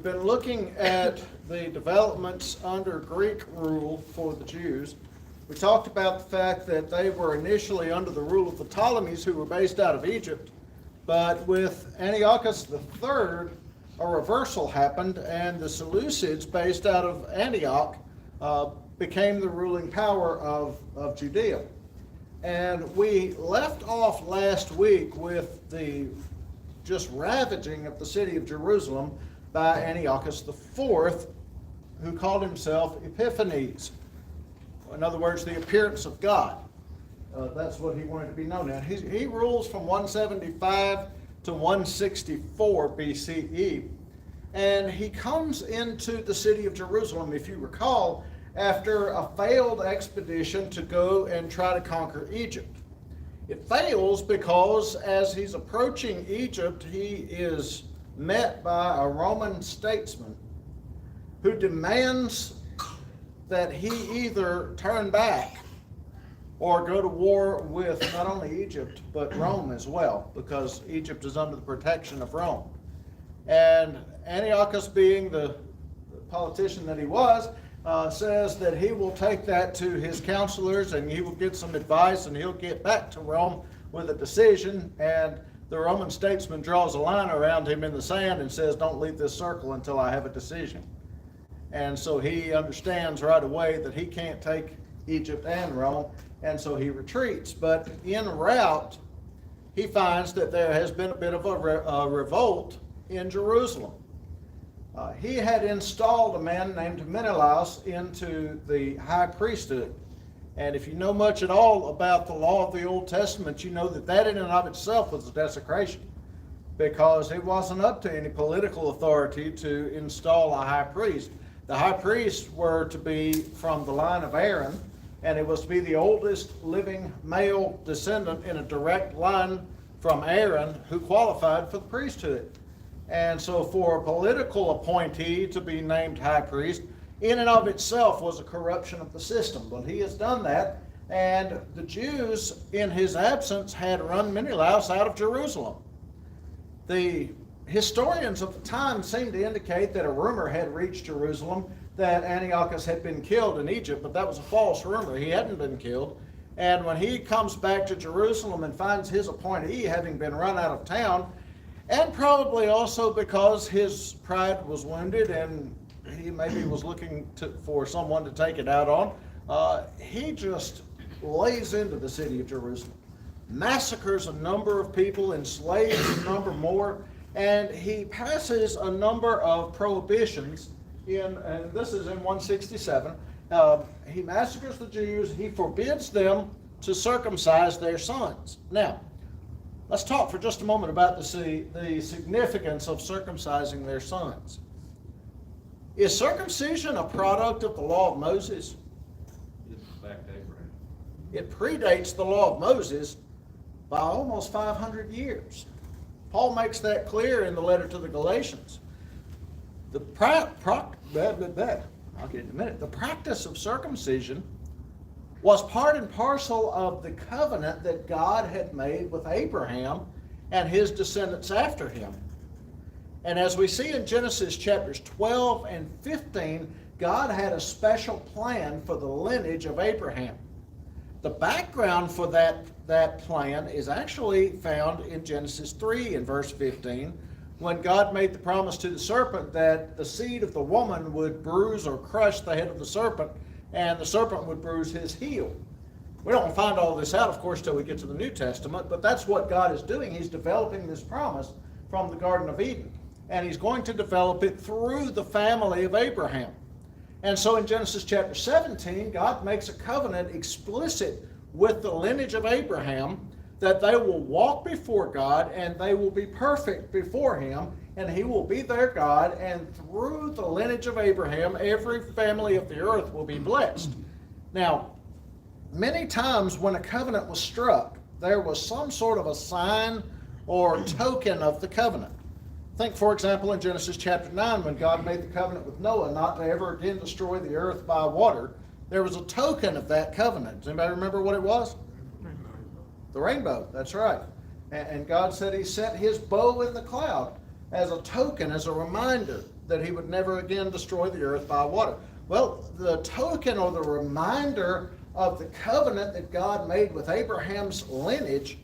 been looking at the developments under Greek rule for the Jews. We talked about the fact that they were initially under the rule of the Ptolemies, who were based out of Egypt, but with Antiochus III, a reversal happened, and the Seleucids, based out of Antioch, became the ruling power of Judea. And we left off last week with the just ravaging of the city of Jerusalem by Antiochus IV, who called himself Epiphanes. In other words, the appearance of God. That's what he wanted to be known as. He rules from 175 to 164 BCE. And he comes into the city of Jerusalem, if you recall, after a failed expedition to go and try to conquer Egypt. It fails because as he's approaching Egypt, he is met by a Roman statesman who demands that he either turn back or go to war with not only Egypt, but Rome as well, because Egypt is under the protection of Rome. And Antiochus, being the politician that he was, says that he will take that to his counselors and he will get some advice and he'll get back to Rome with a decision. And the Roman statesman draws a line around him in the sand and says, "Don't leave this circle until I have a decision." And so he understands right away that he can't take Egypt and Rome, and so he retreats. But en route, he finds that there has been a bit of a revolt in Jerusalem. He had installed a man named Menelaus into the high priesthood. And if you know much at all about the law of the Old Testament, you know that in and of itself was a desecration, because it wasn't up to any political authority to install a high priest. The high priests were to be from the line of Aaron, and it was to be the oldest living male descendant in a direct line from Aaron who qualified for the priesthood. And so for a political appointee to be named high priest, in and of itself was a corruption of the system. But he has done that, and the Jews, in his absence, had run Menelaus out of Jerusalem. The historians of the time seem to indicate that a rumor had reached Jerusalem that Antiochus had been killed in Egypt, but that was a false rumor. He hadn't been killed. And when he comes back to Jerusalem and finds his appointee having been run out of town, and probably also because his pride was wounded and he maybe was looking for someone to take it out on, he just lays into the city of Jerusalem, massacres a number of people, enslaves a number more, and he passes a number of prohibitions and this is in 167. He massacres the Jews. He forbids them to circumcise their sons. Now, let's talk for just a moment about the significance of circumcising their sons. Is circumcision a product of the law of Moses? It's back to Abraham. It predates the law of Moses by almost 500 years. Paul makes that clear in the letter to the Galatians. I'll get it in a minute. The practice of circumcision was part and parcel of the covenant that God had made with Abraham and his descendants after him. And as we see in Genesis chapters 12 and 15, God had a special plan for the lineage of Abraham. The background for that plan is actually found in Genesis 3 and verse 15, when God made the promise to the serpent that the seed of the woman would bruise or crush the head of the serpent, and the serpent would bruise his heel. We don't find all this out, of course, till we get to the New Testament, but that's what God is doing. He's developing this promise from the Garden of Eden, and he's going to develop it through the family of Abraham. And so in Genesis chapter 17, God makes a covenant explicit with the lineage of Abraham that they will walk before God and they will be perfect before him, and he will be their God, and through the lineage of Abraham, every family of the earth will be blessed. Now, many times when a covenant was struck, there was some sort of a sign or token of the covenant. Think, for example, in Genesis chapter 9, when God made the covenant with Noah not to ever again destroy the earth by water, there was a token of that covenant. Does anybody remember what it was? The rainbow, that's right. And God said he set his bow in the cloud as a token, as a reminder that he would never again destroy the earth by water. Well, the token or the reminder of the covenant that God made with Abraham's lineage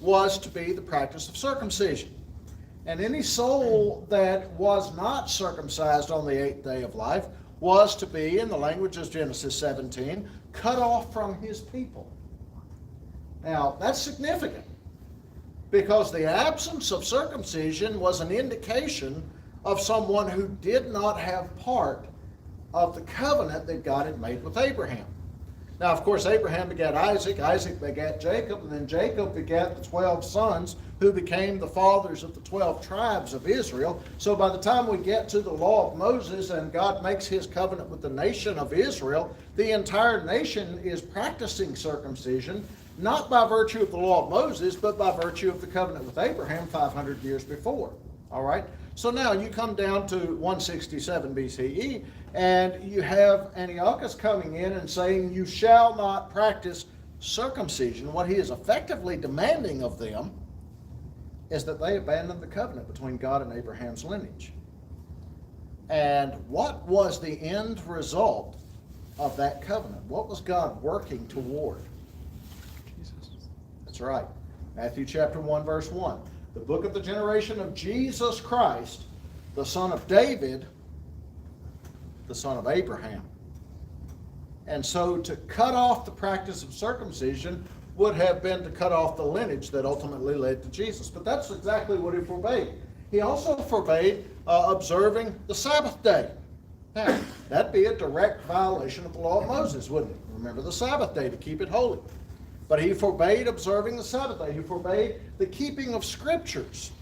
was to be the practice of circumcision. And any soul that was not circumcised on the 8th day of life was to be, in the language of Genesis 17, cut off from his people. Now, that's significant, because the absence of circumcision was an indication of someone who did not have part of the covenant that God had made with Abraham. Now, of course, Abraham begat Isaac, Isaac begat Jacob, and then Jacob begat the 12 sons who became the fathers of the 12 tribes of Israel. So by the time we get to the law of Moses and God makes his covenant with the nation of Israel, the entire nation is practicing circumcision, not by virtue of the law of Moses, but by virtue of the covenant with Abraham 500 years before. All right? So now you come down to 167 BCE, and you have Antiochus coming in and saying, you shall not practice circumcision. What he is effectively demanding of them is that they abandon the covenant between God and Abraham's lineage. And what was the end result of that covenant? What was God working toward? Jesus. That's right. Matthew chapter 1, verse 1. The book of the generation of Jesus Christ, the son of David, the son of Abraham. And so to cut off the practice of circumcision would have been to cut off the lineage that ultimately led to Jesus. But that's exactly what he forbade. He also forbade observing the Sabbath day. Now, that'd be a direct violation of the law of Moses, wouldn't it? Remember the Sabbath day to keep it holy. But he forbade observing the Sabbath day. He forbade the keeping of scriptures.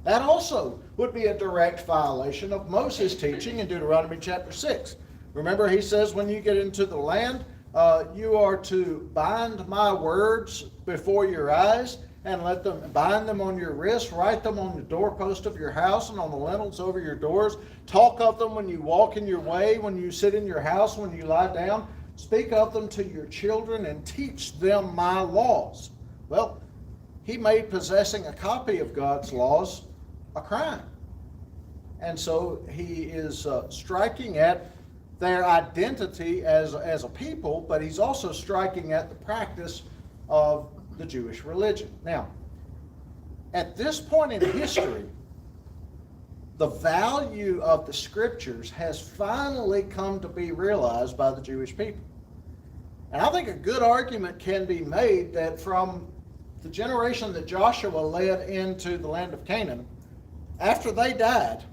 That also would be a direct violation of Moses' teaching in Deuteronomy chapter 6. Remember, he says when you get into the land, you are to bind my words before your eyes and bind them on your wrists, write them on the doorpost of your house and on the lintels over your doors. Talk of them when you walk in your way, when you sit in your house, when you lie down. Speak of them to your children and teach them my laws. Well, he made possessing a copy of God's laws a crime. And so he is striking at their identity as a people, but he's also striking at the practice of the Jewish religion. Now, at this point in history, the value of the scriptures has finally come to be realized by the Jewish people. And I think a good argument can be made that from the generation that Joshua led into the land of Canaan, after they died,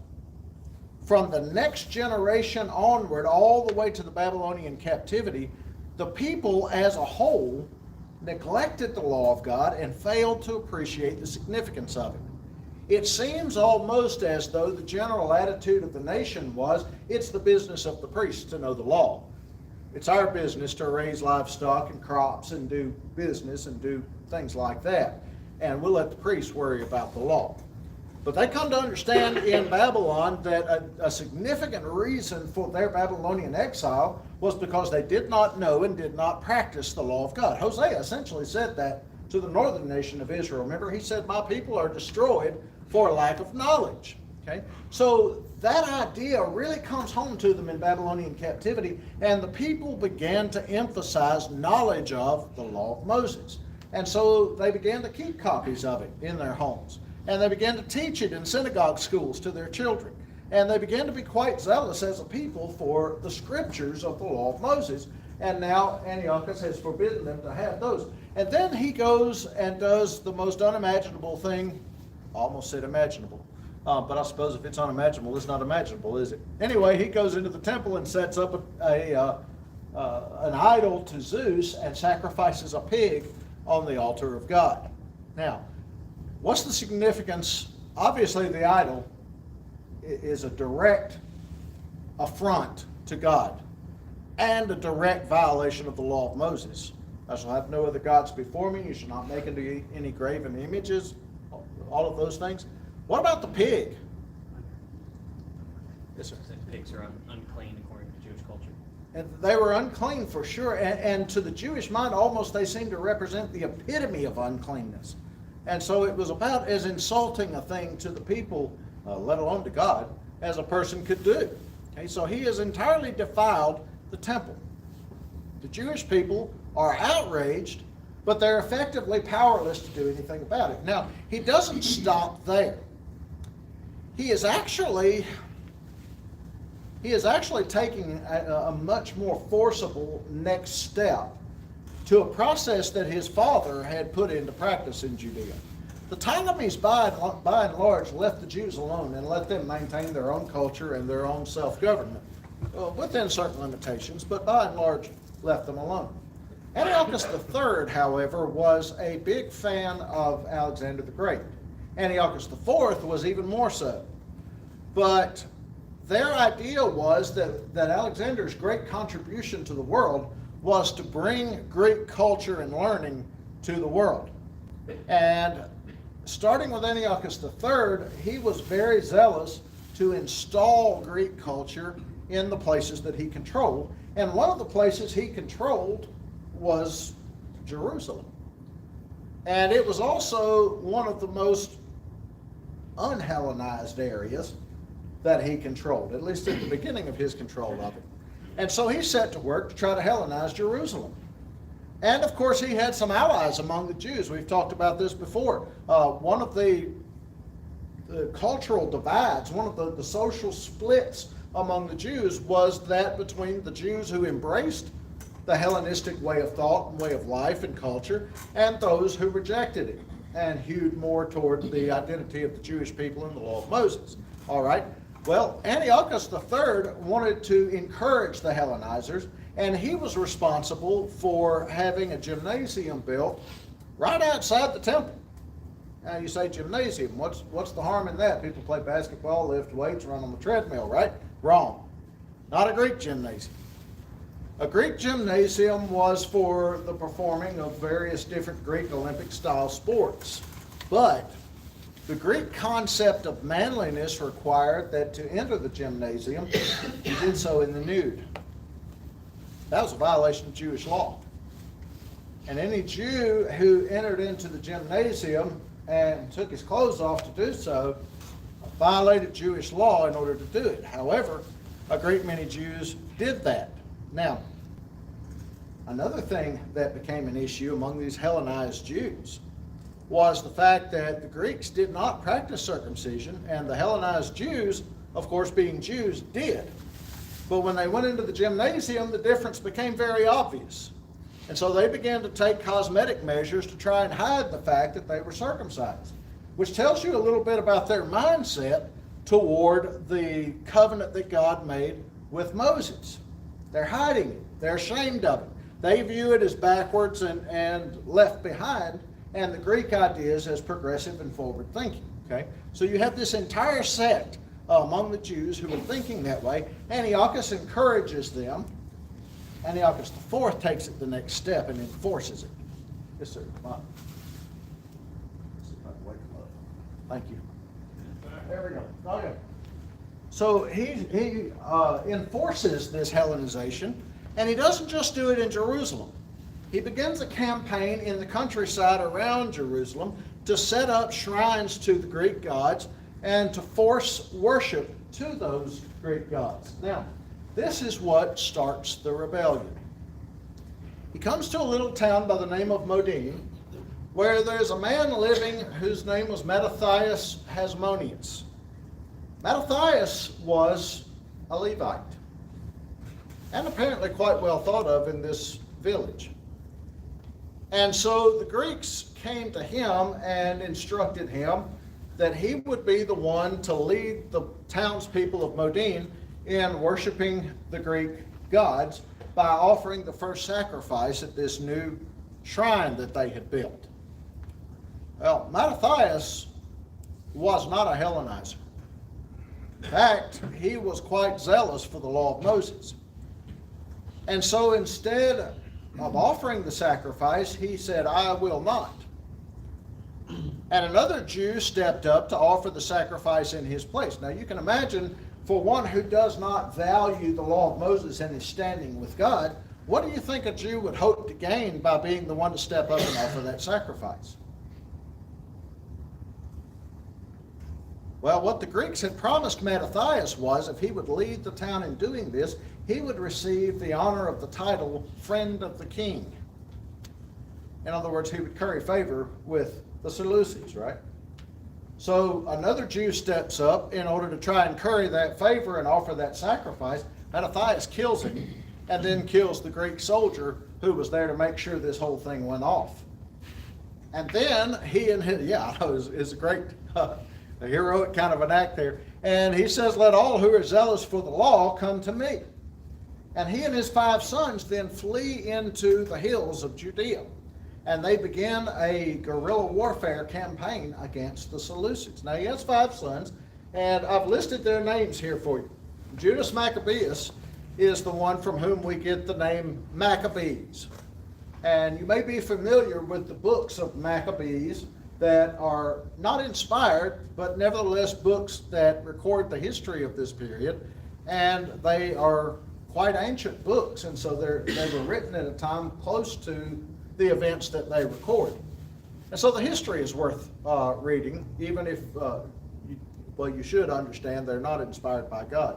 from the next generation onward, all the way to the Babylonian captivity, the people as a whole neglected the law of God and failed to appreciate the significance of it. It seems almost as though the general attitude of the nation was, it's the business of the priests to know the law. It's our business to raise livestock and crops and do business and do things like that. And we'll let the priests worry about the law. But they come to understand in Babylon that a significant reason for their Babylonian exile was because they did not know and did not practice the law of God. Hosea essentially said that to the northern nation of Israel. Remember, he said, my people are destroyed for a lack of knowledge. Okay? So that idea really comes home to them in Babylonian captivity, and the people began to emphasize knowledge of the law of Moses. And so they began to keep copies of it in their homes. And they began to teach it in synagogue schools to their children. And they began to be quite zealous as a people for the scriptures of the law of Moses. And now Antiochus has forbidden them to have those. And then he goes and does the most unimaginable thing, almost said imaginable. But I suppose if it's unimaginable, it's not imaginable, is it? Anyway, he goes into the temple and sets up an idol to Zeus and sacrifices a pig on the altar of God. Now, what's the significance? Obviously, the idol is a direct affront to God and a direct violation of the law of Moses. I shall have no other gods before me. You shall not make into any graven images, all of those things. What about the pig? Yes, sir. Pigs are unclean according to Jewish culture. And they were unclean for sure. And to the Jewish mind, almost they seem to represent the epitome of uncleanness. And so it was about as insulting a thing to the people, let alone to God, as a person could do. Okay, so he has entirely defiled the temple. The Jewish people are outraged, but they're effectively powerless to do anything about it. Now, he doesn't stop there. He is actually taking a much more forcible next step to a process that his father had put into practice in Judea. The Ptolemies, by and large, left the Jews alone and let them maintain their own culture and their own self-government, within certain limitations, but by and large left them alone. Antiochus III, however, was a big fan of Alexander the Great. Antiochus IV was even more so. But their idea was that Alexander's great contribution to the world was to bring Greek culture and learning to the world. And starting with Antiochus III, he was very zealous to install Greek culture in the places that he controlled. And one of the places he controlled was Jerusalem. And it was also one of the most unhellenized areas that he controlled, at least at the beginning of his control of it. And so he set to work to try to Hellenize Jerusalem. And of course, he had some allies among the Jews. We've talked about this before. One of the cultural divides, one of the social splits among the Jews was that between the Jews who embraced the Hellenistic way of thought and way of life and culture, and those who rejected it and hewed more toward the identity of the Jewish people and the law of Moses. All right? Well, Antiochus III wanted to encourage the Hellenizers, and he was responsible for having a gymnasium built right outside the temple. Now you say gymnasium, what's the harm in that? People play basketball, lift weights, run on the treadmill, right? Wrong. Not a Greek gymnasium. A Greek gymnasium was for the performing of various different Greek Olympic style sports. But the Greek concept of manliness required that to enter the gymnasium, you did so in the nude. That was a violation of Jewish law. And any Jew who entered into the gymnasium and took his clothes off to do so violated Jewish law in order to do it. However, a great many Jews did that. Now, another thing that became an issue among these Hellenized Jews was the fact that the Greeks did not practice circumcision, and the Hellenized Jews, of course being Jews, did. But when they went into the gymnasium, the difference became very obvious. And so they began to take cosmetic measures to try and hide the fact that they were circumcised, which tells you a little bit about their mindset toward the covenant that God made with Moses. They're hiding it. They're ashamed of it. They view it as backwards and left behind, and the Greek ideas as progressive and forward thinking. Okay? So you have this entire sect among the Jews who are thinking that way. Antiochus encourages them. Antiochus IV takes it the next step and enforces it. Yes, sir. Come on. See if I can wake him up. Thank you. There we go. Okay. So he enforces this Hellenization, and he doesn't just do it in Jerusalem. He begins a campaign in the countryside around Jerusalem to set up shrines to the Greek gods and to force worship to those Greek gods. Now, this is what starts the rebellion. He comes to a little town by the name of Modin, where there's a man living whose name was Mattathias Hasmoneus. Mattathias was a Levite, and apparently quite well thought of in this village. And so the Greeks came to him and instructed him that he would be the one to lead the townspeople of Modin in worshiping the Greek gods by offering the first sacrifice at this new shrine that they had built. Well, Mattathias was not a Hellenizer. In fact, he was quite zealous for the law of Moses. And so instead of offering the sacrifice, he said, "I will not." And another Jew stepped up to offer the sacrifice in his place. Now you can imagine, for one who does not value the law of Moses and is standing with God, what do you think a Jew would hope to gain by being the one to step up and offer that sacrifice? Well, what the Greeks had promised Mattathias was if he would lead the town in doing this, he would receive the honor of the title Friend of the King. In other words, he would curry favor with the Seleucids, right? So another Jew steps up in order to try and curry that favor and offer that sacrifice. Mattathias kills him and then kills the Greek soldier who was there to make sure this whole thing went off. And then he and his, yeah, I know, it's a great, a heroic kind of an act there. And he says, let all who are zealous for the law come to me. And he and his 5 sons then flee into the hills of Judea. And they begin a guerrilla warfare campaign against the Seleucids. Now he has 5 sons, and I've listed their names here for you. Judas Maccabeus is the one from whom we get the name Maccabees. And you may be familiar with the books of Maccabees that are not inspired, but nevertheless books that record the history of this period. And they are quite ancient books, and so they were written at a time close to the events that they record. And so the history is worth reading, even if, you should understand they're not inspired by God.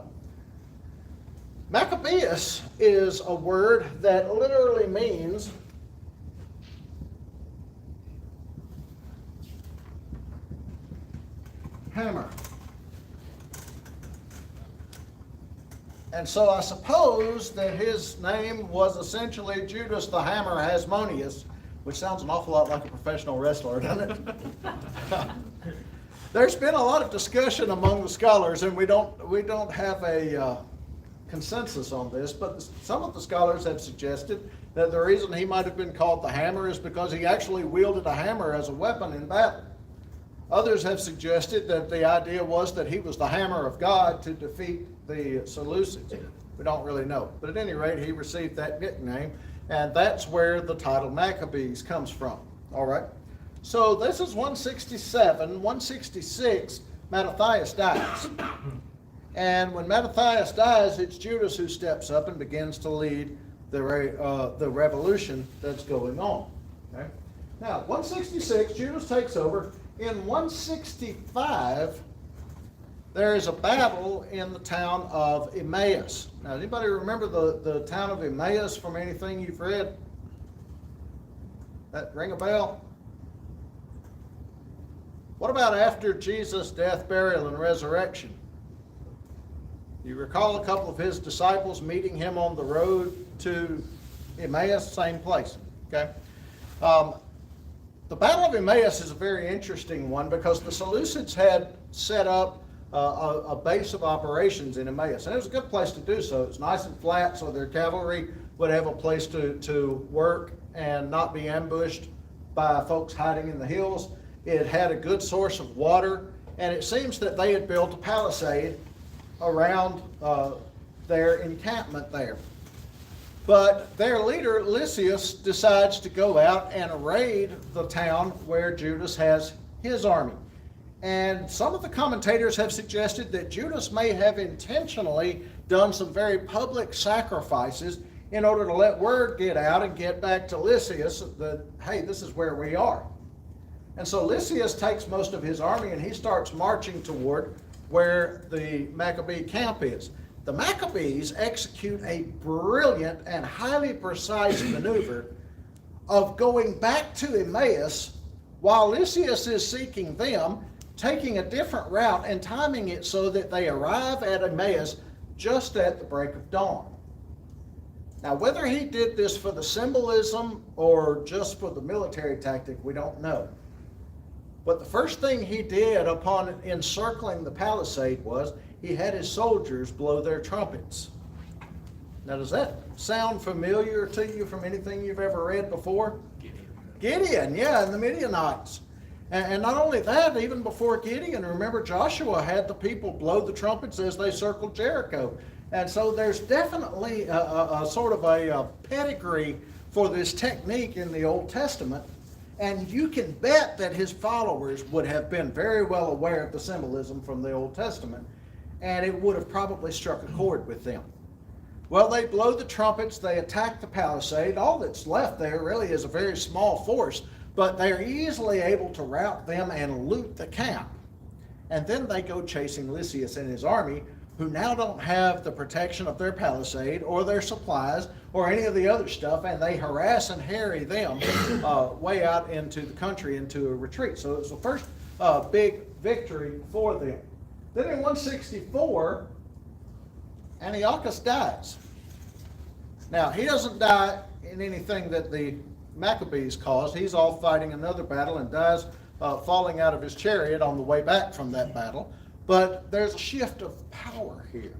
Maccabeus is a word that literally means hammer. And so I suppose that his name was essentially Judas the Hammer Hasmoneus, which sounds an awful lot like a professional wrestler, doesn't it? There's been a lot of discussion among the scholars, and we don't have a consensus on this, but some of the scholars have suggested that the reason he might have been called the Hammer is because he actually wielded a hammer as a weapon in battle. Others have suggested that the idea was that he was the hammer of God to defeat the Seleucids. We don't really know. But at any rate, he received that nickname, and that's where the title Maccabees comes from. All right? So this is 167. 166, Mattathias dies. And when Mattathias dies, it's Judas who steps up and begins to lead the revolution that's going on. Okay? Now, 166, Judas takes over. In 165, there is a battle in the town of Emmaus. Now, anybody remember the town of Emmaus from anything you've read? That ring a bell? What about after Jesus' death, burial, and resurrection? You recall a couple of his disciples meeting him on the road to Emmaus, same place, okay? The Battle of Emmaus is a very interesting one because the Seleucids had set up a base of operations in Emmaus, and it was a good place to do so. It's nice and flat, so their cavalry would have a place to work and not be ambushed by folks hiding in the hills. It had a good source of water, and it seems that they had built a palisade around their encampment there. But their leader, Lysias, decides to go out and raid the town where Judas has his army. And some of the commentators have suggested that Judas may have intentionally done some very public sacrifices in order to let word get out and get back to Lysias that, hey, this is where we are. And so Lysias takes most of his army and he starts marching toward where the Maccabee camp is. The Maccabees execute a brilliant and highly precise maneuver of going back to Emmaus while Lysias is seeking them, taking a different route and timing it so that they arrive at Emmaus just at the break of dawn. Now, whether he did this for the symbolism or just for the military tactic, we don't know. But the first thing he did upon encircling the palisade was he had his soldiers blow their trumpets. Now, does that sound familiar to you from anything you've ever read before? Gideon, yeah, and the Midianites. And not only that, even before Gideon, remember Joshua had the people blow the trumpets as they circled Jericho. And so there's definitely a sort of a pedigree for this technique in the Old Testament. And you can bet that his followers would have been very well aware of the symbolism from the Old Testament, and it would have probably struck a chord with them. Well, they blow the trumpets, they attack the palisade. All that's left there really is a very small force, but they're easily able to rout them and loot the camp. And then they go chasing Lysias and his army, who now don't have the protection of their palisade or their supplies or any of the other stuff, and they harass and harry them way out into the country, into a retreat. So it was the first big victory for them. Then in 164, Antiochus dies. Now, he doesn't die in anything that the Maccabees caused. He's off fighting another battle and dies falling out of his chariot on the way back from that battle. But there's a shift of power here.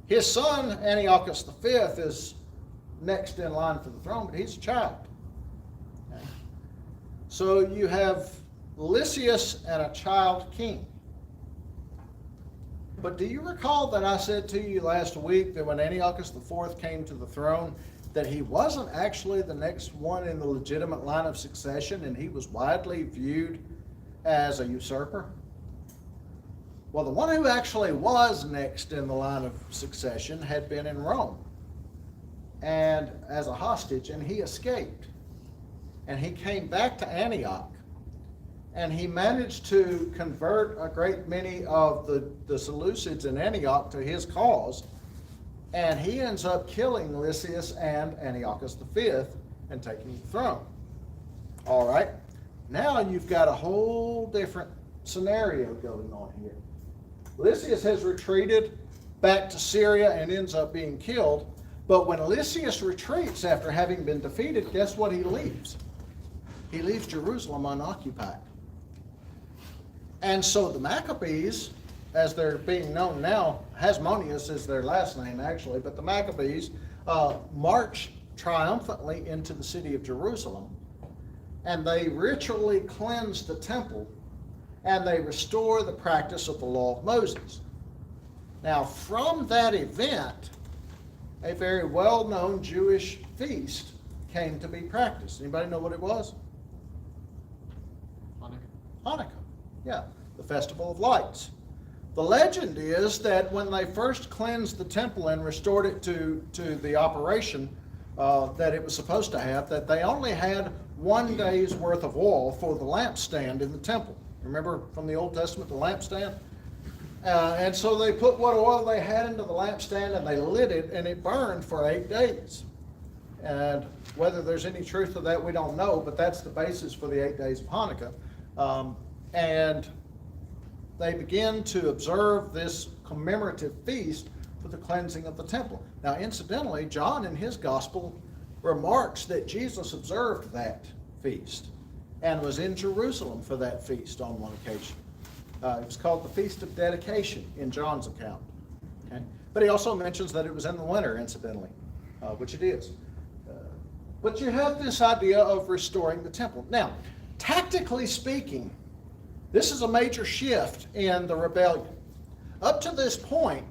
His son, Antiochus V, is next in line for the throne, but he's a child. Okay. So you have Lysias and a child king. But do you recall that I said to you last week that when Antiochus IV came to the throne, that he wasn't actually the next one in the legitimate line of succession, and he was widely viewed as a usurper? Well, the one who actually was next in the line of succession had been in Rome, and as a hostage, and he escaped. And he came back to Antioch, and he managed to convert a great many of the Seleucids in Antioch to his cause, and he ends up killing Lysias and Antiochus V and taking the throne. All right, now you've got a whole different scenario going on here. Lysias has retreated back to Syria and ends up being killed, but when Lysias retreats after having been defeated, guess what he leaves? He leaves Jerusalem unoccupied. And so the Maccabees, as they're being known now, Hasmoneus is their last name actually, but the Maccabees march triumphantly into the city of Jerusalem, and they ritually cleanse the temple, and they restore the practice of the law of Moses. Now, from that event, a very well-known Jewish feast came to be practiced. Anybody know what it was? Hanukkah. Yeah, the Festival of Lights. The legend is that when they first cleansed the temple and restored it to the operation that it was supposed to have, that they only had 1 day's worth of oil for the lampstand in the temple. Remember from the Old Testament, the lampstand? And so they put what oil they had into the lampstand and they lit it, and it burned for 8 days. And whether there's any truth to that, we don't know, but that's the basis for the 8 days of Hanukkah. And they begin to observe this commemorative feast for the cleansing of the temple. Now, incidentally, John in his gospel remarks that Jesus observed that feast and was in Jerusalem for that feast on one occasion. It was called the Feast of Dedication in John's account. Okay? But he also mentions that it was in the winter, incidentally, which it is. But you have this idea of restoring the temple. Now, tactically speaking, this is a major shift in the rebellion. Up to this point,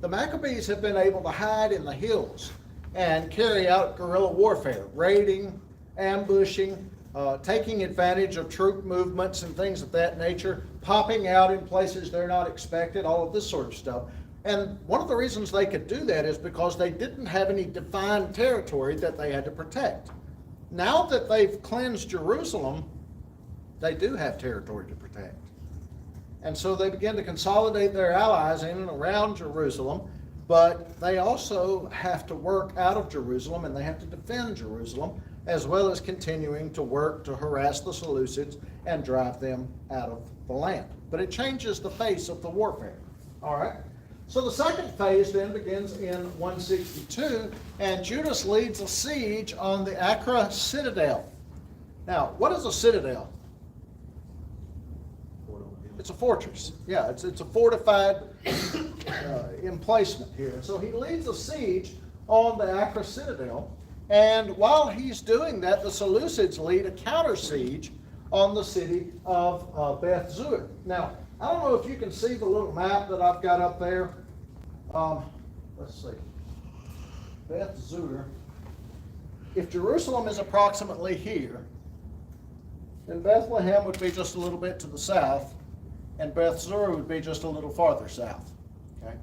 the Maccabees have been able to hide in the hills and carry out guerrilla warfare, raiding, ambushing, taking advantage of troop movements and things of that nature, popping out in places they're not expected, all of this sort of stuff. And one of the reasons they could do that is because they didn't have any defined territory that they had to protect. Now that they've cleansed Jerusalem, they do have territory to protect. And so they begin to consolidate their allies in and around Jerusalem, but they also have to work out of Jerusalem, and they have to defend Jerusalem, as well as continuing to work to harass the Seleucids and drive them out of the land. But it changes the face of the warfare. All right? So the second phase then begins in 162, and Judas leads a siege on the Acra citadel. Now, what is a citadel? It's a fortress. Yeah, it's a fortified emplacement here. So he leads a siege on the Acra citadel, and while he's doing that, the Seleucids lead a counter siege on the city of Beth Zur. Now, I don't know if you can see the little map that I've got up there. Let's see. Beth Zur. If Jerusalem is approximately here, then Bethlehem would be just a little bit to the south, and Beth Zur would be just a little farther south. Okay?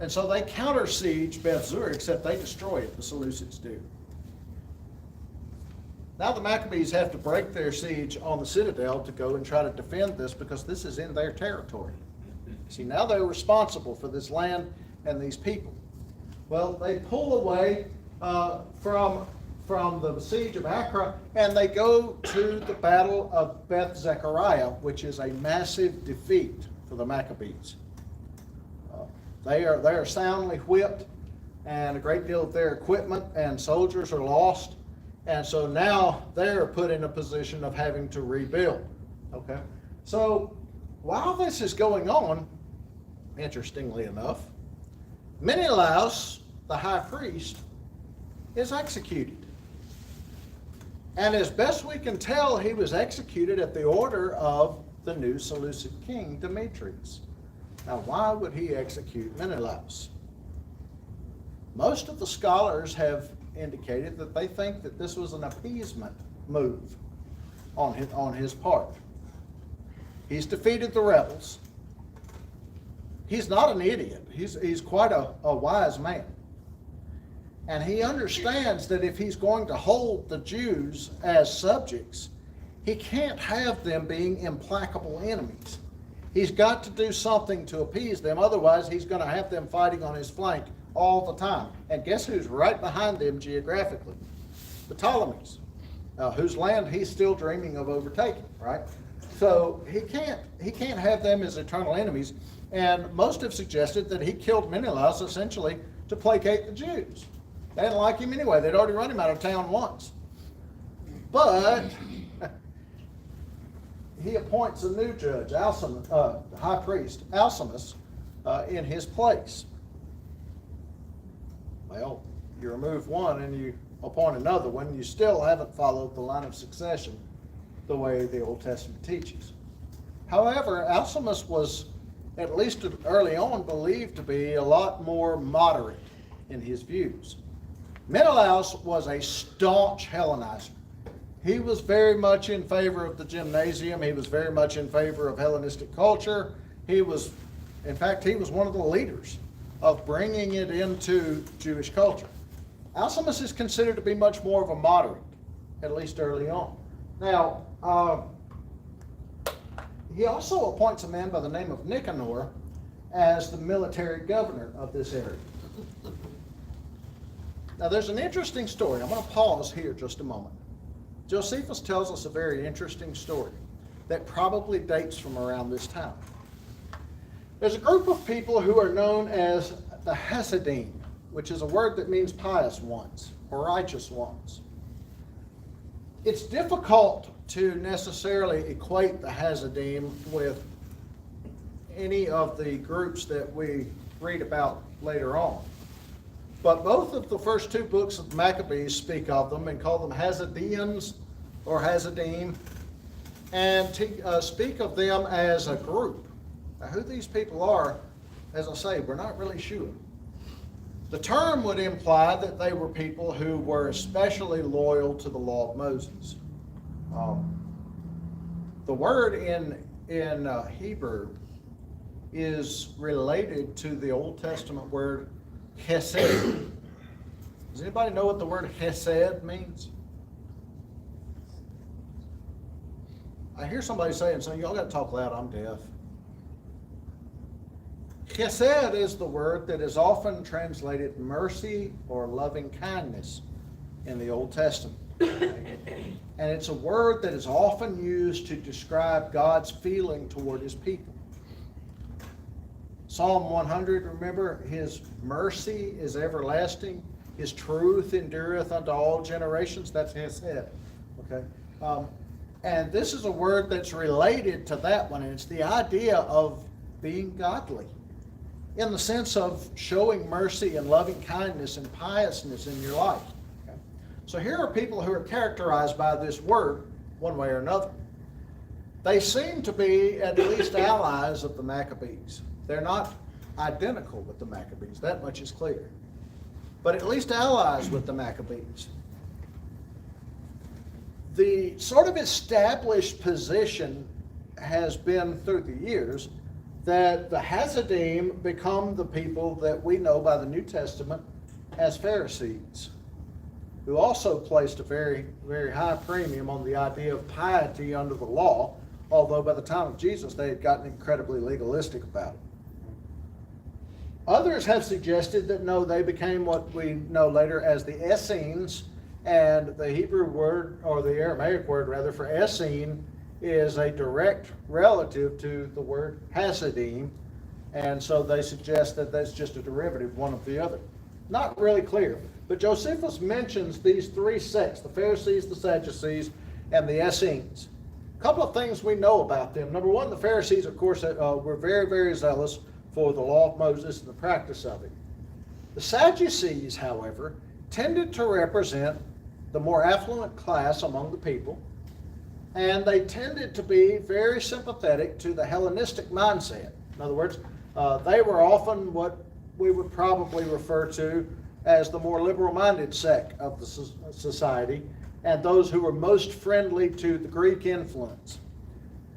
And so they counter siege Beth Zur, except they destroy it, the Seleucids do. Now the Maccabees have to break their siege on the citadel to go and try to defend this because this is in their territory. See, now they're responsible for this land and these people. Well, they pull away from the siege of Acre, and they go to the battle of Beth Zechariah, which is a massive defeat for the Maccabees. They are soundly whipped, and a great deal of their equipment and soldiers are lost. And so now they're put in a position of having to rebuild. Okay? So while this is going on, interestingly enough, Menelaus, the high priest, is executed. And as best we can tell, he was executed at the order of the new Seleucid king, Demetrius. Now, why would he execute Menelaus? Most of the scholars have indicated that they think that this was an appeasement move on his part. He's defeated the rebels. He's not an idiot. He's quite a wise man. And he understands that if he's going to hold the Jews as subjects, he can't have them being implacable enemies. He's got to do something to appease them, otherwise he's going to have them fighting on his flank all the time. And guess who's right behind them geographically? The Ptolemies, whose land he's still dreaming of overtaking, right? So he can't have them as eternal enemies. And most have suggested that he killed Menelaus essentially to placate the Jews. They didn't like him anyway. They'd already run him out of town once. But he appoints a new judge, high priest, Alcimus, in his place. Well, you remove one and you appoint another one, you still haven't followed the line of succession the way the Old Testament teaches. However, Alcimus was, at least early on, believed to be a lot more moderate in his views. Menelaus was a staunch Hellenizer. He was very much in favor of the gymnasium. He was very much in favor of Hellenistic culture. In fact, he was one of the leaders of bringing it into Jewish culture. Alcimus is considered to be much more of a moderate, at least early on. Now, he also appoints a man by the name of Nicanor as the military governor of this area. Now, there's an interesting story. I'm going to pause here just a moment. Josephus tells us a very interesting story that probably dates from around this time. There's a group of people who are known as the Hasidim, which is a word that means pious ones or righteous ones. It's difficult to necessarily equate the Hasidim with any of the groups that we read about later on. But both of the first two books of Maccabees speak of them and call them Hasidians or Hasidim, and speak of them as a group. Now, who these people are, as I say, we're not really sure. The term would imply that they were people who were especially loyal to the law of Moses. The word in Hebrew is related to the Old Testament word Hesed. Does anybody know what the word Hesed means? I hear somebody saying, so y'all got to talk loud, I'm deaf. Chesed is the word that is often translated mercy or loving kindness in the Old Testament. And it's a word that is often used to describe God's feeling toward his people. Psalm 100, remember, his mercy is everlasting, his truth endureth unto all generations. That's Hesed. Okay? And this is a word that's related to that one, and it's the idea of being godly, in the sense of showing mercy and loving kindness and piousness in your life. Okay? So here are people who are characterized by this word one way or another. They seem to be at least allies of the Maccabees. They're not identical with the Maccabees, that much is clear. But at least allies with the Maccabees. The sort of established position has been through the years that the Hasidim become the people that we know by the New Testament as Pharisees. who also placed a very, very high premium on the idea of piety under the law, although by the time of Jesus they had gotten incredibly legalistic about it. Others have suggested that no, they became what we know later as the Essenes, and the Hebrew word, or the Aramaic word rather, for Essene is a direct relative to the word Hasidim, and so they suggest that that's just a derivative, one of the other. Not really clear, but Josephus mentions these three sects, the Pharisees, the Sadducees, and the Essenes. A couple of things we know about them. Number one, the Pharisees, of course, were very, very zealous for the law of Moses and the practice of it. The Sadducees, however, tended to represent the more affluent class among the people, and they tended to be very sympathetic to the Hellenistic mindset. In other words, they were often what we would probably refer to as the more liberal-minded sect of the society, and those who were most friendly to the Greek influence.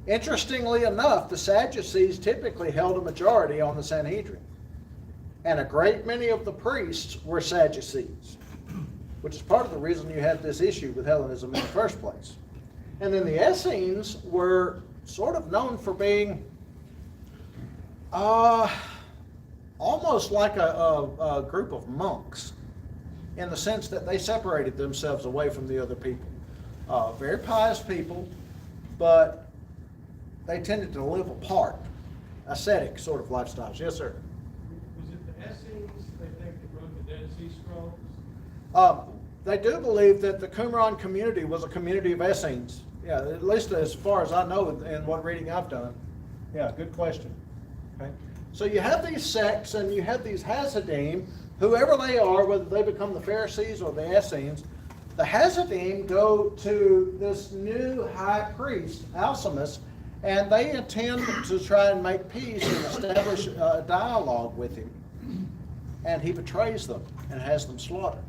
Interestingly enough, the Sadducees typically held a majority on the Sanhedrin, and a great many of the priests were Sadducees, which is part of the reason you had this issue with Hellenism in the first place. And then the Essenes were sort of known for being almost like a group of monks, in the sense that they separated themselves away from the other people. Very pious people, but they tended to live apart, ascetic sort of lifestyles. Yes, sir. Was it the Essenes they think that wrote the Dead Sea Scrolls? They do believe that the Qumran community was a community of Essenes. Yeah, at least as far as I know in what reading I've done. Yeah, good question. Okay. So you have these sects and you have these Hasidim, whoever they are, whether they become the Pharisees or the Essenes. The Hasidim go to this new high priest, Alcimus, and they intend to try and make peace and establish a dialogue with him. And he betrays them and has them slaughtered.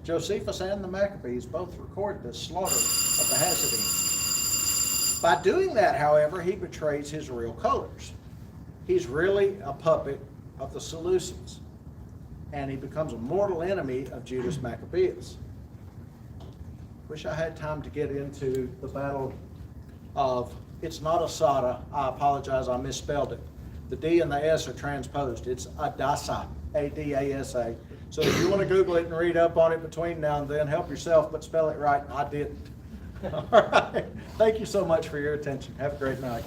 Josephus and the Maccabees both record this slaughter of the Hasidim. By doing that, however, he betrays his real colors. He's really a puppet of the Seleucids, and he becomes a mortal enemy of Judas Maccabeus. Wish I had time to get into the battle of, it's not Asada, I apologize, I misspelled it. The D and the S are transposed. It's Adasa, A-D-A-S-A. So if you want to Google it and read up on it between now and then, help yourself, but spell it right. I didn't. All right. Thank you so much for your attention. Have a great night.